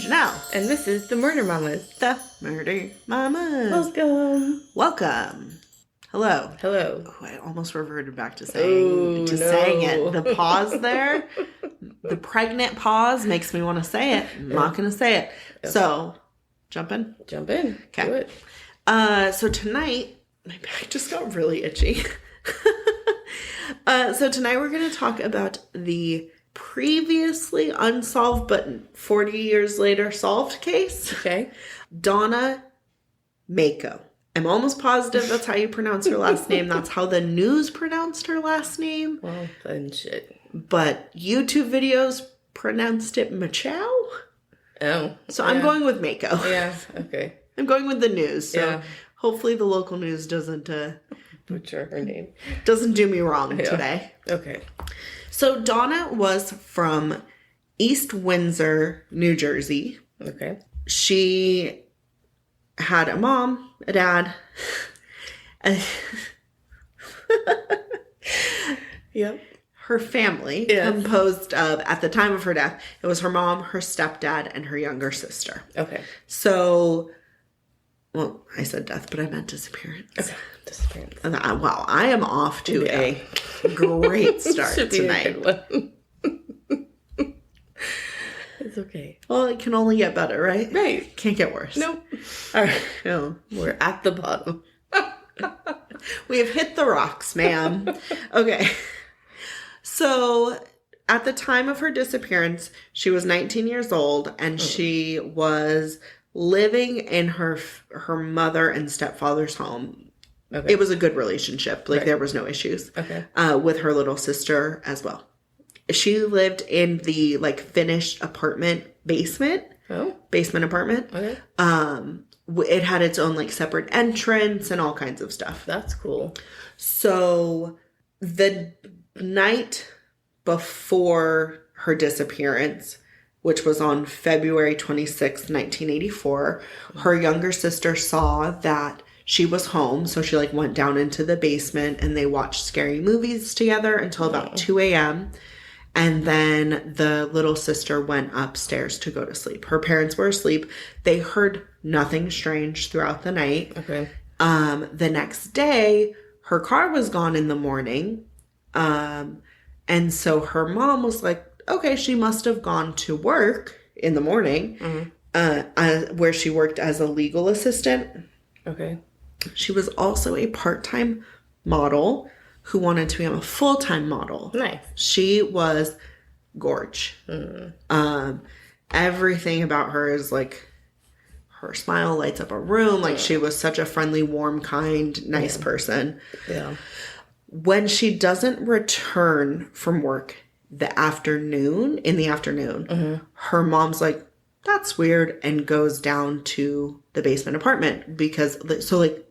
Janelle. And this is the Murder Mamas. The Murder Mamas. Welcome. Hello. Hello. Oh, I almost reverted back to saying saying it. The pause there, the pregnant pause makes me want to say it. I'm not going to say it. Yep. So, jump in. Jump in. Okay. Do it. So tonight, my back just got really itchy. So tonight we're going to talk about the previously unsolved but 40 years later solved case. Okay. Donna Macho. I'm almost positive that's how you pronounce her last name. That's how the news pronounced her last name. Well, then shit. But YouTube videos pronounced it Macho. Oh. So I'm going with Macho. Yeah, okay. I'm going with the news. So yeah. Hopefully the local news doesn't butcher her name. Doesn't do me wrong today. Okay. So Donna was from East Windsor, New Jersey. Okay. She had a mom, a dad. Yep. Her family composed of, at the time of her death, it was her mom, her stepdad, and her younger sister. Okay. So, well, I said death, but I meant disappearance. Okay. Disappearance. And wow, I am off to a great start tonight. It's okay. Well, it can only get better, right? Right. Can't get worse. Nope. All right. No. We're at the bottom. We have hit the rocks, ma'am. Okay. So, at the time of her disappearance, she was 19 years old, and she was living in her mother and stepfather's home. Okay. It was a good relationship. Like, there was no issues. Okay. With her little sister as well. She lived in the, like, finished apartment basement. Oh. Basement apartment. Okay. It had its own, like, separate entrance and all kinds of stuff. That's cool. So, the night before her disappearance, which was on February 26th, 1984, her younger sister saw that she was home, so she, like, went down into the basement and they watched scary movies together until about 2 a.m., and then the little sister went upstairs to go to sleep. Her parents were asleep. They heard nothing strange throughout the night. Okay. The next day, her car was gone in the morning. And so her mom was like, okay, she must have gone to work in the morning, where she worked as a legal assistant. Okay. She was also a part-time model who wanted to become a full-time model. Nice. She was gorge. Everything about her is like, her smile lights up a room. Like, she was such a friendly, warm, kind, nice person. Yeah. When she doesn't return from work in the afternoon, her mom's like, that's weird, and goes down to the basement apartment because, so, like,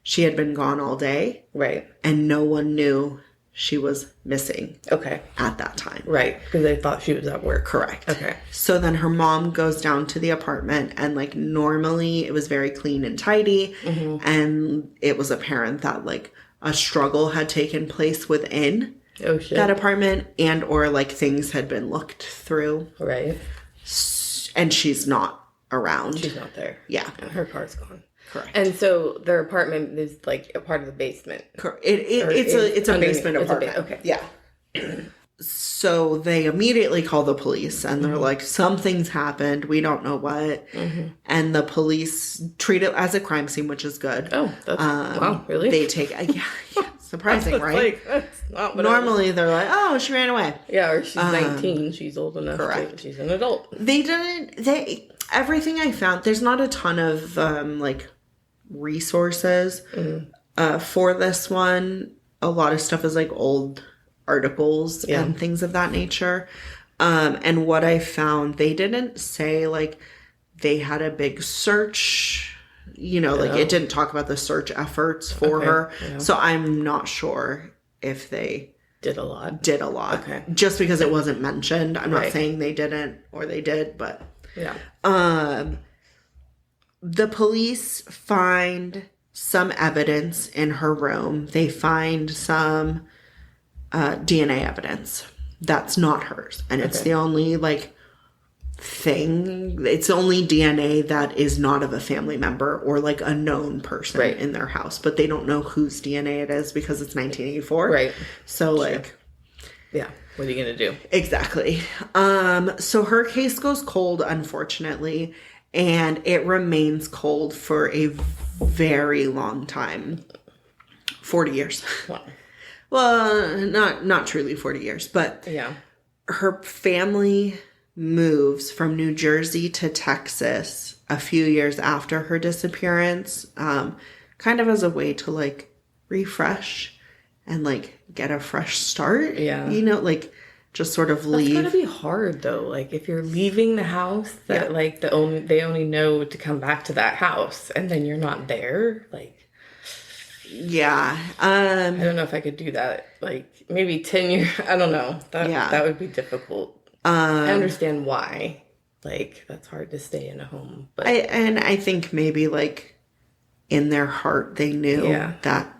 she had been gone all day. Right. And no one knew she was missing. Okay. At that time. Right. Because they thought she was at work. Correct. Okay. So then her mom goes down to the apartment, and, like, normally it was very clean and tidy. And it was apparent that, like, a struggle had taken place within that apartment, and or, like, things had been looked through. Right. And she's not around. She's not there. Yeah. Her car's gone. Correct. And so their apartment is, like, a part of the basement. It's a basement apartment. Okay. Yeah. So they immediately call the police, and they're like, something's happened. We don't know what. And the police treat it as a crime scene, which is good. Oh, that's, wow, really? They take, surprising, right? Like, that's not what normally they're like, oh, she ran away. Yeah, or she's 19. She's old enough. Correct. She's an adult. Everything I found, there's not a ton of, like, resources for this one. A lot of stuff is, like, old articles and things of that nature. And what I found, they didn't say, like, they had a big search, like, it didn't talk about the search efforts for her. Yeah. So I'm not sure if they did a lot. Okay. Just because it wasn't mentioned. I'm not saying they didn't or they did, but yeah. The police find some evidence in her room. They find some DNA evidence that's not hers. And it's the only, like, thing. It's only DNA that is not of a family member or like a known person in their house, but they don't know whose DNA it is because it's 1984. Right. So like, yeah, what are you going to do? Exactly. So her case goes cold, unfortunately, and it remains cold for a very long time. 40 years. Wow. Well, not truly 40 years, but yeah. Her family moves from New Jersey to Texas a few years after her disappearance, kind of as a way to like refresh and like get a fresh start. Yeah. You know, like just sort of leave. That's gotta be hard though. Like if you're leaving the house that like they only know to come back to that house and then you're not there. Like, yeah. I don't know if I could do that. Like maybe 10 years. I don't know. That would be difficult. I understand why. Like that's hard to stay in a home. But I think maybe like in their heart they knew that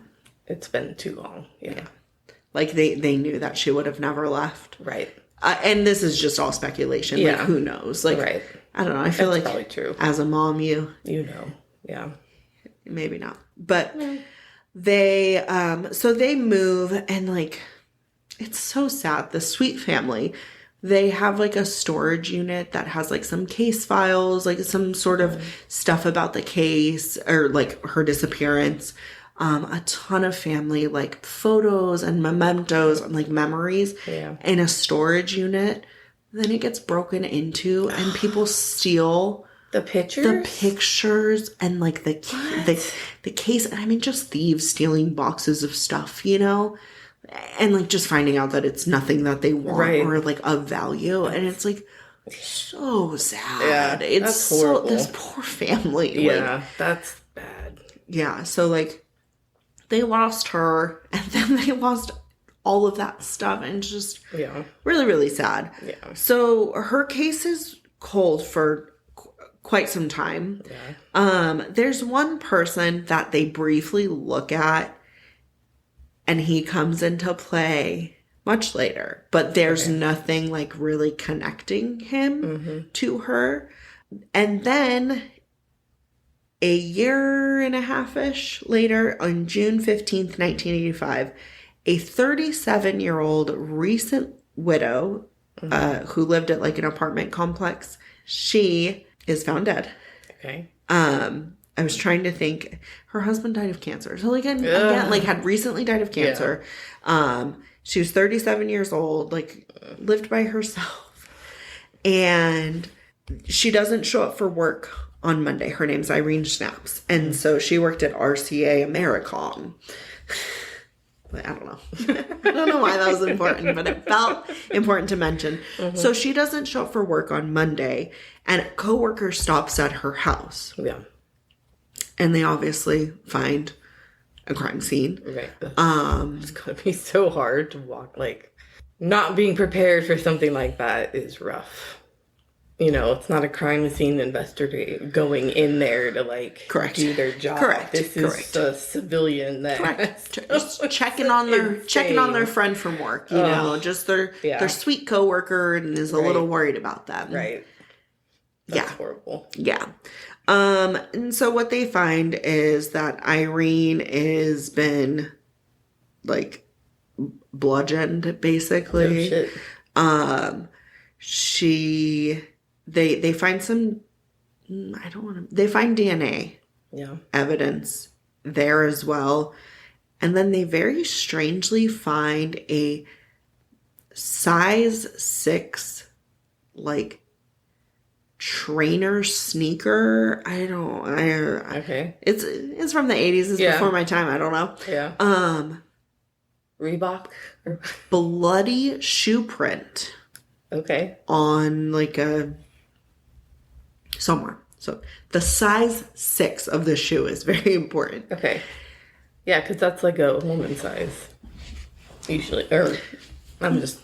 it's been too long. Yeah. Like they knew that she would have never left. Right. And this is just all speculation. Yeah. Like who knows? Like I don't know. I feel That's like probably true. As a mom, you know. Yeah. Maybe not. But they so they move and like it's so sad. The Sweet family, they have like a storage unit that has like some case files, like some sort of stuff about the case or like her disappearance. A ton of family like photos and mementos and like memories in a storage unit. Then it gets broken into and people steal the pictures and like the case. And I mean, just thieves stealing boxes of stuff, you know, and like just finding out that it's nothing that they want or like of value. And it's like so sad. It's that's horrible. This poor family. Yeah, like, that's bad. Yeah. So like they lost her and then they lost all of that stuff. And it's just really, really sad. Yeah. So her case is cold for quite some time. Yeah. There's one person that they briefly look at and he comes into play much later, but there's nothing like really connecting him to her. And then a year and a half-ish later, on June 15th, 1985, a 37-year-old recent widow who lived at like an apartment complex, she is found dead. Okay. I was trying to think. Her husband died of cancer. So like again, like had recently died of cancer. Yeah. She was 37 years old, like lived by herself. And she doesn't show up for work on Monday. Her name's Irene Snaps. And so she worked at RCA Americom. I don't know. I don't know why that was important, but it felt important to mention. So she doesn't show up for work on Monday, and a coworker stops at her house. Yeah. And they obviously find a crime scene. Right. It's going to be so hard to walk. Like, not being prepared for something like that is rough. You know, it's not a crime scene investigator going in there to like do their job. Correct. This is a civilian that just checking on their friend from work. You know, just their sweet coworker and is a little worried about them. Right. That's horrible. Yeah. And so what they find is that Irene has been like bludgeoned, basically. Oh, shit. They find some, they find DNA evidence there as well. And then they very strangely find a size 6, like, trainer sneaker. Okay. It's from the 80s. It's before my time. I don't know. Yeah. Reebok? Bloody shoe print. Okay. On like somewhere. So the size 6 of the shoe is very important. Okay. Yeah, because that's like a woman's size. Usually. Or I'm just.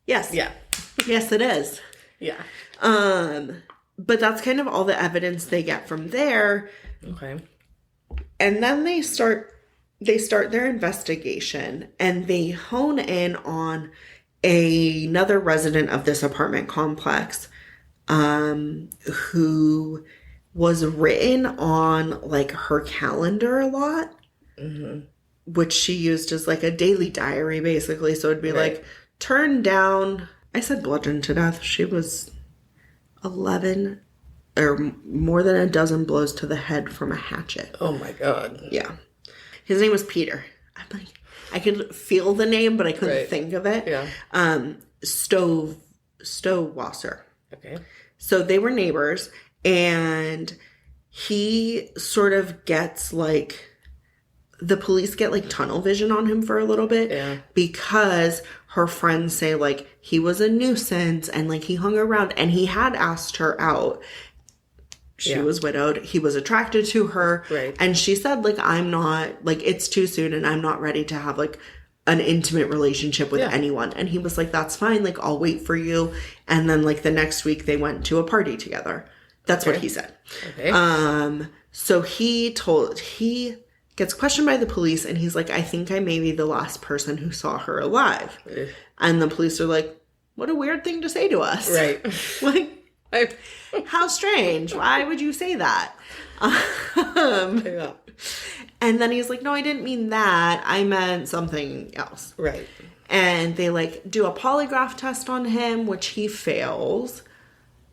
Yes. Yeah. Yes, it is. Yeah. But that's kind of all the evidence they get from there. Okay. And then they start their investigation and they hone in on another resident of this apartment complex who was written on like her calendar a lot, which she used as like a daily diary basically. So it'd be like, turned down, I said bludgeoned to death. She was 11 or more than a dozen blows to the head from a hatchet. Oh my God. Yeah. His name was Peter. I'm like, I could feel the name, but I couldn't think of it. Yeah. Stowwasser. Okay. So they were neighbors, and he sort of gets like, the police get like tunnel vision on him for a little bit because her friends say like he was a nuisance and like he hung around, and he had asked her out. She was widowed. He was attracted to her. Right. And she said like, I'm not, like, it's too soon and I'm not ready to have like an intimate relationship with anyone. And he was like, that's fine. Like, I'll wait for you. And then like the next week they went to a party together. That's what he said. Okay. So he gets questioned by the police, and he's like, I think I may be the last person who saw her alive. And the police are like, what a weird thing to say to us. Right. Like, how strange. Why would you say that? And then he's like, no, I didn't mean that. I meant something else. Right. And they like do a polygraph test on him, which he fails.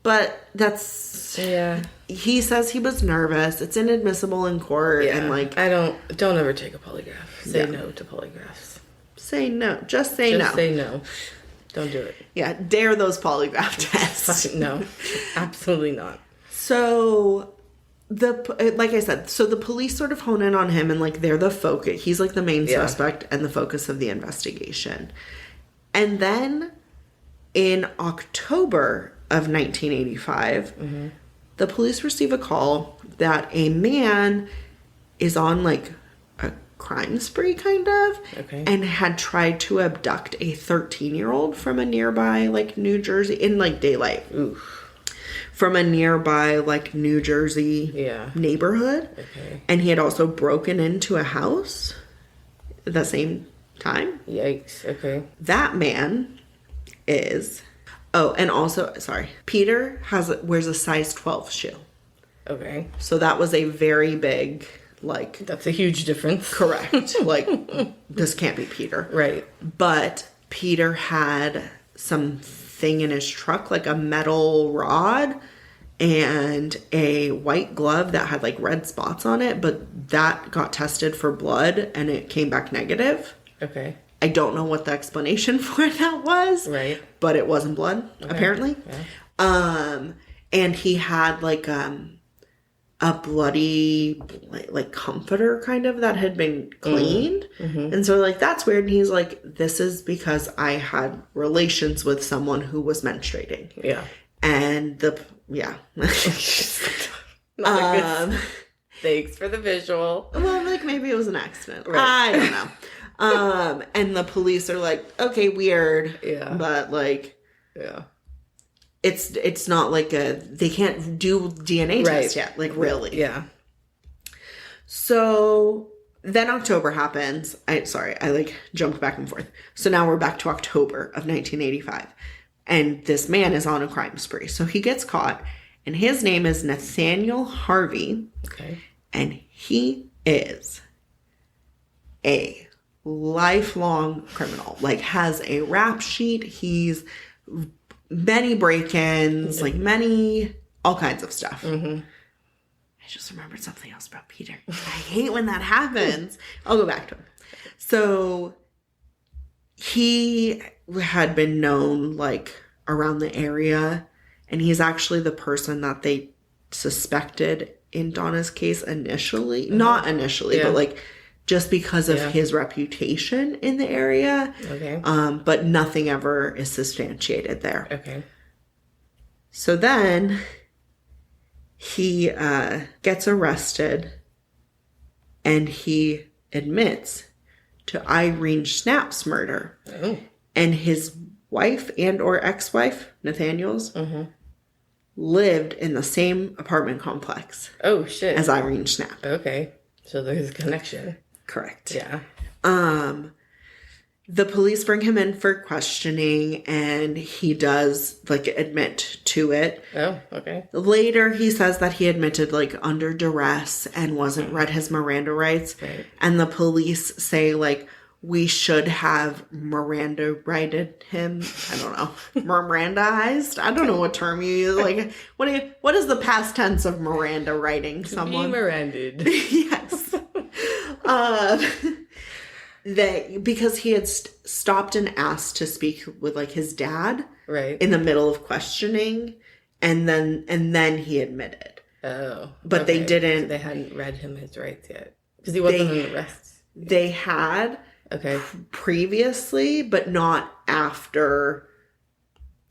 But that's... Yeah. He says he was nervous. It's inadmissible in court. Yeah. And like... Don't ever take a polygraph. Say no to polygraphs. Say no. Just say no. Just say no. Don't do it. Yeah. Dare those polygraph tests. No. Absolutely not. So... like I said, so the police sort of hone in on him, and like they're the focus. He's like the main suspect and the focus of the investigation. And then in October of 1985, the police receive a call that a man is on like a crime spree kind of, and had tried to abduct a 13-year-old from a nearby like New Jersey in like daylight. Oof. From a nearby, like, New Jersey neighborhood. Okay. And he had also broken into a house at the same time. Yikes. Okay. That man is... Oh, and also, sorry. Peter wears a size 12 shoe. Okay. So that was a very big, like... That's a huge difference. Correct. Like, this can't be Peter. Right. But Peter had some thing in his truck, like a metal rod and a white glove that had like red spots on it, but that got tested for blood and it came back negative. Okay. I don't know what the explanation for that was. Right. But it wasn't blood, apparently. Yeah. And he had like a bloody like comforter kind of that had been cleaned. And so like, that's weird. And he's like, this is because I had relations with someone who was menstruating. Yeah. And thanks for the visual. Well, like maybe it was an accident. Right. I don't know. And the police are like, okay, weird. Yeah. But like, yeah. It's not like they can't do DNA test yet, like really. Yeah. So then October happens. I like jumped back and forth. So now we're back to October of 1985. And this man is on a crime spree. So he gets caught, and his name is Nathaniel Harvey. Okay. And he is a lifelong criminal, like has a rap sheet. He's many break-ins, like all kinds of stuff. I just remembered something else about Peter. I hate when that happens. I'll go back to him. So he had been known like around the area, and he's actually the person that they suspected in Donna's case initially. Not initially, but like just because of his reputation in the area. Okay. But nothing ever is substantiated there. Okay. So then he gets arrested, and he admits to Irene Schnapp's murder. Oh. And his wife and or ex-wife, Nathaniel's, lived in the same apartment complex. Oh, shit. As Irene Schnapp. Okay. So there's a connection. Correct. Yeah. The police bring him in for questioning, and he does, like, admit to it. Oh, okay. Later, he says that he admitted, like, under duress and wasn't read his Miranda rights. Right. And the police say, like, we should have Miranda righted him. I don't know. Mirandaized? I don't know what term you use. Like, what is the past tense of Miranda writing someone? Be Miranda'd. Yes. Because he had stopped and asked to speak with, like, his dad, Right. in the middle of questioning, and then he admitted. Oh. But they didn't. So they hadn't read him his rights yet because he wasn't in arrest. They had Okay. previously, but not after.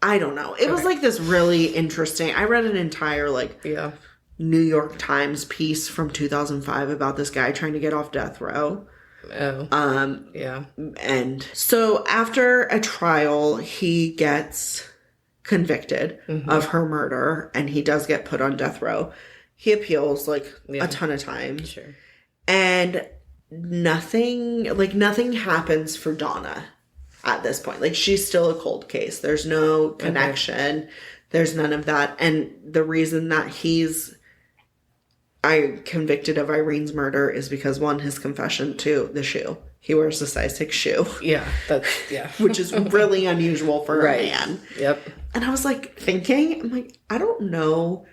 I don't know. It was like this really interesting. I read an entire, like, Yeah. New York Times piece from 2005 about this guy trying to get off death row. Oh. Yeah. And so after a trial, he gets convicted of her murder, and he does get put on death row. He appeals, like, a ton of times. Sure. And nothing happens for Donna at this point. Like, she's still a cold case. There's no connection. Okay. There's none of that. And the reason that he's convicted of Irene's murder is because, one, his confession, two, the shoe. He wears a size 6 shoe. Yeah, Which is really unusual for a man. Yep. And I was, like, thinking, I'm like, I don't know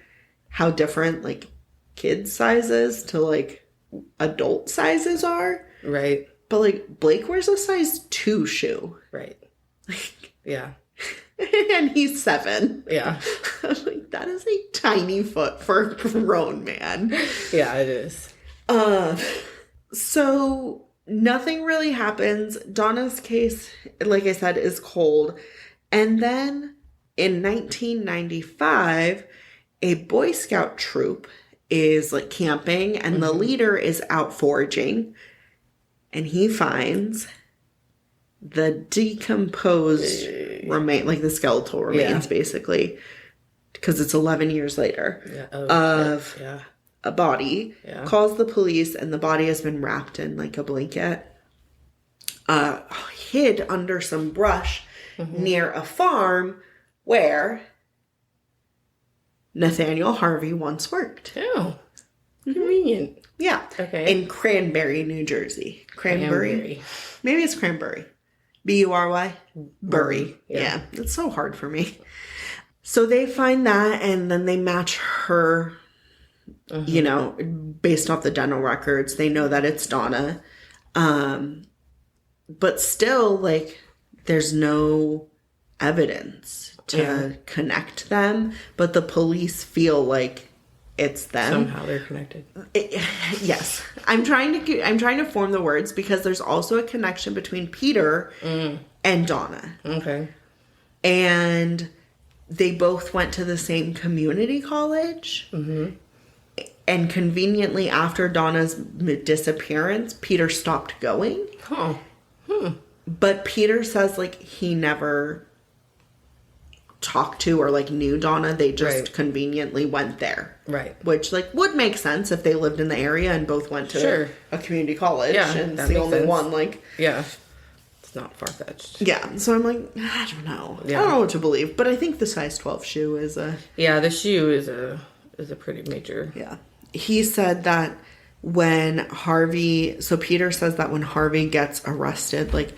how different, like, kid sizes to, like, adult sizes are. Right. But, like, Blake wears a size 2 shoe. Right. Yeah. And he's 7. Yeah. I was like, that is a tiny foot for a grown man. Yeah, it is. So nothing really happens. Donna's case, like I said, is cold. And then in 1995, a Boy Scout troop is, like, camping, and the leader is out foraging, and he finds the decomposed like the skeletal remains, basically, because it's 11 years later, of a body, calls the police, and the body has been wrapped in, like, a blanket, hid under some brush near a farm where Nathaniel Harvey once worked. Oh, convenient. Yeah. Okay. In Cranberry, New Jersey. Cranberry. Maybe it's Cranberry. Bury? Bury. Yeah. It's so hard for me. So they find that, and then they match her, you know, based off the dental records. They know that it's Donna. But still, like, there's no evidence to connect them. But the police feel like it's them. Somehow they're connected. Yes. I'm trying to form the words, because there's also a connection between Peter and Donna. Okay. And they both went to the same community college. And conveniently, after Donna's disappearance, Peter stopped going. Oh. But Peter says, like, he never talked to or, like, knew Donna. They just conveniently went there. Right. Which, like, would make sense if they lived in the area and both went to a community college. Yeah, and that it's the makes only sense. one, like... Yeah. It's not far-fetched. Yeah. So I'm like, I don't know. Yeah. I don't know what to believe. But I think the size 12 shoe is a... Yeah, the shoe is a pretty major... Yeah. He said that when Harvey... So Peter says that when Harvey gets arrested, like,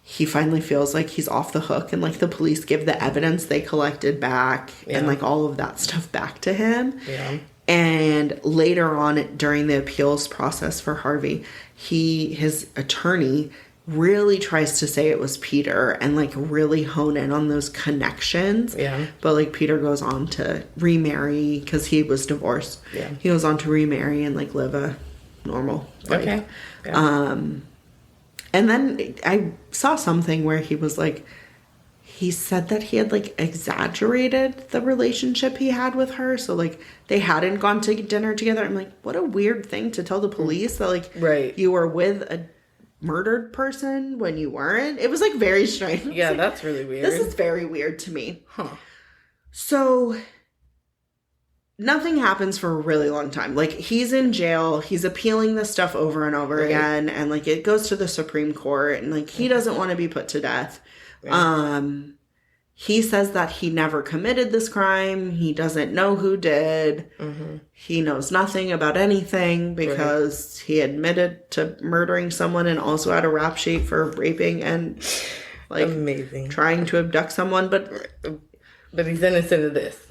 he finally feels like he's off the hook, and, like, the police give the evidence they collected back and, like, all of that stuff back to him. Yeah. And later on, during the appeals process for Harvey, his attorney really tries to say it was Peter and, like, really hone in on those connections. Yeah. But, like, Peter goes on to remarry because he was divorced. Yeah. He goes on to remarry and, like, live a normal life. Okay. Yeah. And then I saw something where he was like, he said that he had, like, exaggerated the relationship he had with her. So, like, they hadn't gone to dinner together. I'm like, what a weird thing to tell the police that, like, you were with a murdered person when you weren't. It was, like, very strange. Yeah, like, that's really weird. This is very weird to me. Huh. So nothing happens for a really long time. Like, he's in jail, he's appealing this stuff over and over again, and like it goes to the Supreme Court, and like he doesn't want to be put to death. He says that he never committed this crime. He doesn't know who did. He knows nothing about anything because he admitted to murdering someone and also had a rap sheet for raping and like trying to abduct someone. But he's innocent of this.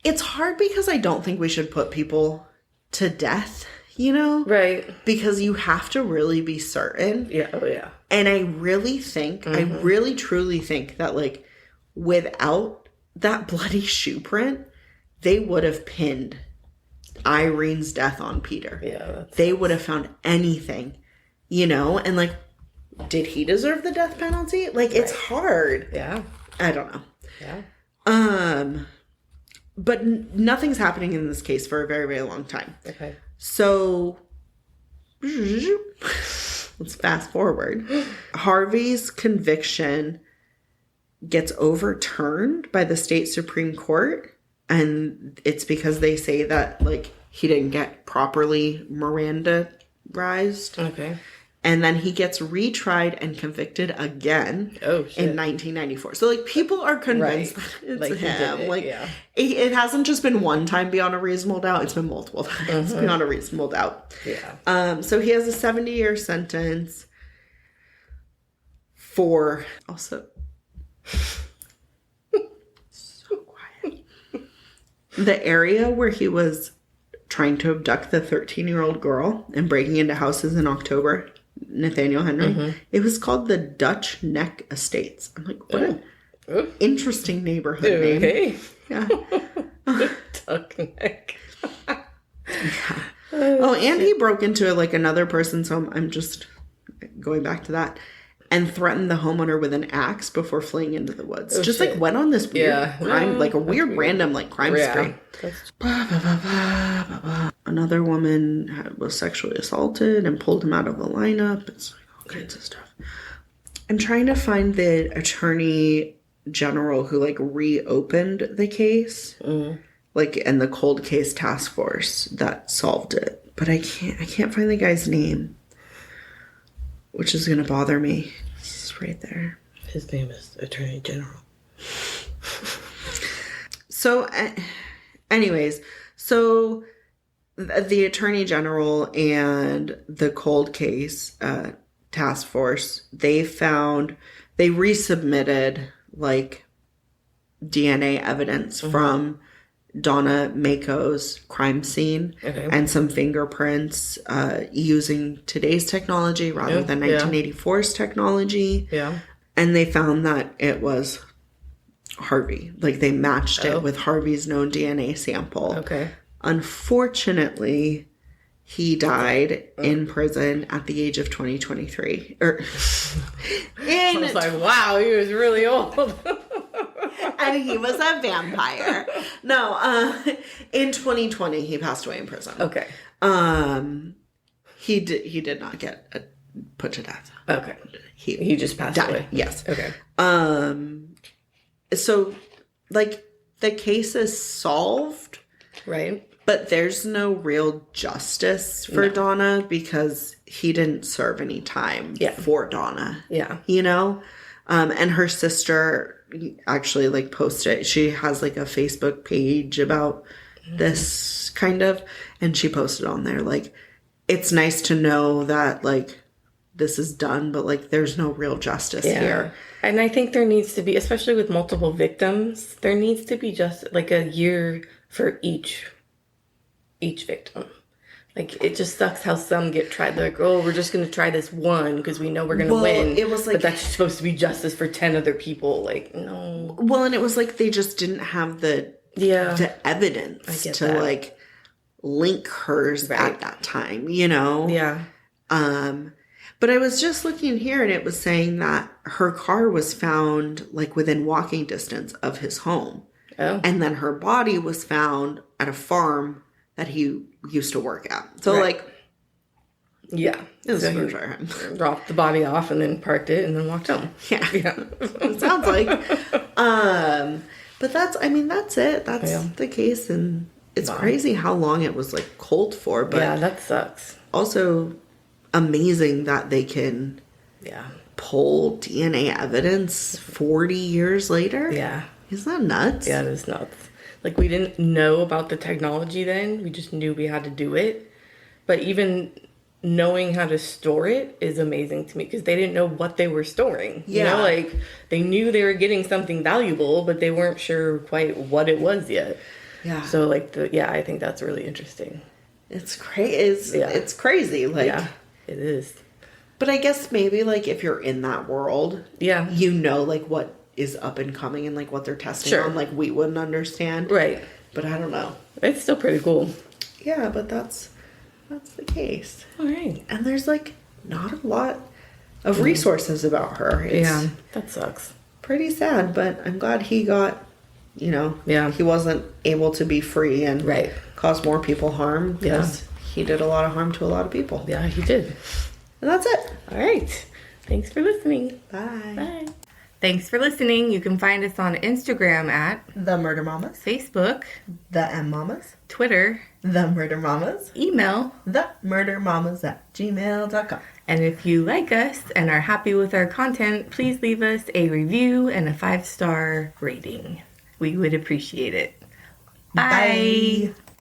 It's hard because I don't think we should put people to death, you know? Right. Because you have to really be certain. Yeah. Oh, yeah. And I really think, I really truly think that, like, without that bloody shoe print, they would have pinned Irene's death on Peter. Yeah. They would have found anything, you know? And, like, did he deserve the death penalty? Like, it's hard. Yeah. I don't know. Yeah. But nothing's happening in this case for a very, very long time. Okay. So, let's fast forward. Harvey's conviction gets overturned by the state Supreme Court. And it's because they say that, like, he didn't get properly Miranda-ized. Okay. And then he gets retried and convicted again in 1994. So, like, people are convinced that it's like him. Like, it hasn't just been one time beyond a reasonable doubt. It's been multiple times beyond a reasonable doubt. Yeah. So he has a 70-year sentence for also... so quiet. The area where he was trying to abduct the 13-year-old girl and breaking into houses in October... Nathaniel Henry. It was called the Dutch Neck Estates. I'm like, what an interesting neighborhood name. Okay. Yeah. Duck Neck. Yeah. Oh, and he broke into like another person's home. I'm just going back to that. And threatened the homeowner with an axe before fleeing into the woods. Just like went on this weird crime, like a weird random like crime spree. Another woman was sexually assaulted and pulled him out of the lineup. It's like all kinds of stuff. I'm trying to find the attorney general who like reopened the case, like, and the cold case task force that solved it. But I can't find the guy's name, which is gonna bother me. It's right there. His name is Attorney General. So, anyways, so the Attorney General and the cold case task force, they resubmitted like DNA evidence from Donna Macho's crime scene and some fingerprints using today's technology rather than 1984's technology. Yeah. And they found that it was Harvey. Like, they matched it with Harvey's known DNA sample. Okay. Unfortunately, he died in prison at the age of 23. I was like, wow, he was really old. And he was a vampire. No, in 2020, he passed away in prison. Okay. He did not get put to death. Okay. He just passed away. Yes. Okay. So, like, the case is solved. Right. But there's no real justice for Donna because he didn't serve any time for Donna. Yeah. You know? And her sister actually, like, posted, she has, like, a Facebook page about this, kind of, and she posted on there, like, it's nice to know that, like, this is done, but, like, there's no real justice here. And I think there needs to be, especially with multiple victims, there needs to be just, like, a year for each victim. Like, it just sucks how some get tried. They're like, oh, we're just going to try this one because we know we're going to win. It was like, but that's supposed to be justice for 10 other people. Like, no. Well, and it was like they just didn't have the evidence to like link hers at that time, you know? Yeah. But I was just looking here and it was saying that her car was found like within walking distance of his home. Oh. And then her body was found at a farm that he used to work at. So like, yeah, it was so for him. Dropped the body off and then parked it and then walked home. Yeah. It sounds like. But that's it. That's the case. And it's crazy how long it was like cold for. But yeah, that sucks. Also amazing that they can pull DNA evidence 40 years later. Yeah. Isn't that nuts? Yeah, it is nuts. Like, we didn't know about the technology then. We just knew we had to do it. But even knowing how to store it is amazing to me because they didn't know what they were storing. Yeah. You know, like, they knew they were getting something valuable, but they weren't sure quite what it was yet. Yeah. So, like, I think that's really interesting. It's crazy. It's crazy. Like, yeah, it is. But I guess maybe, like, if you're in that world, you know, like, what is up and coming and, like, what they're testing on. Like, we wouldn't understand. Right. But I don't know. It's still pretty cool. Yeah, but that's the case. All right. And there's, like, not a lot of resources about her. It's that sucks. Pretty sad, but I'm glad he got, you know, he wasn't able to be free and cause more people harm because he did a lot of harm to a lot of people. Yeah, he did. And that's it. All right. Thanks for listening. Bye. Bye. Thanks for listening. You can find us on Instagram at The Murder Mamas, Facebook, The M Mamas, Twitter, The Murder Mamas, email, themurdermamas@gmail.com. And if you like us and are happy with our content, please leave us a review and a 5-star rating. We would appreciate it. Bye.